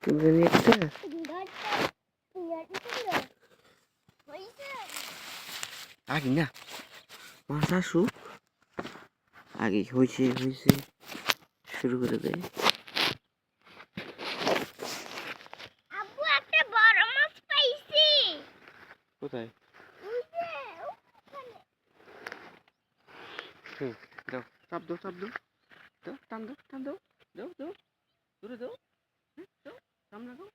তুমি একটা আগে না মাছ আসুক আগে হয়েছে শুরু করে দেয়। আব্বু একটা বড় মাছ পাইছি। কোথায়? দাও চাপ দাও দাও টান দাও দূরে দাও দাও সামনে দাও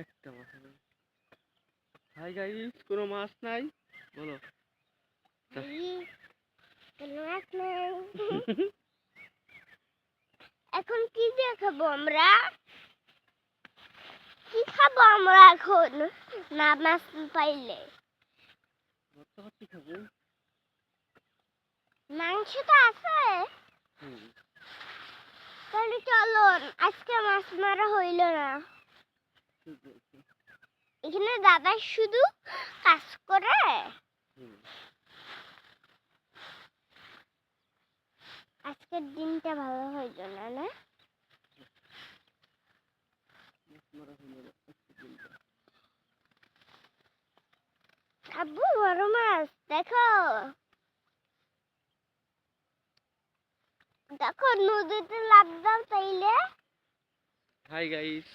একটা মাছ নেই। হাই গাইস, কোনো মাছ নাই বলো। এখন কি দিয়ে খাবো আমরা? কি খাবো আমরা এখন না মাছ পাইলে? খাবো। মাংস তো আছে, তাহলে চলো আজকে মাছ মারা হইল না। এখানে দাদা শুধু কাজ করে। আজকের দিনটা ভালো হইল না না? আব্বু বড় মাছ দেখো দেখো, নদীতে লাফ দাও তাইলে। Hi guys.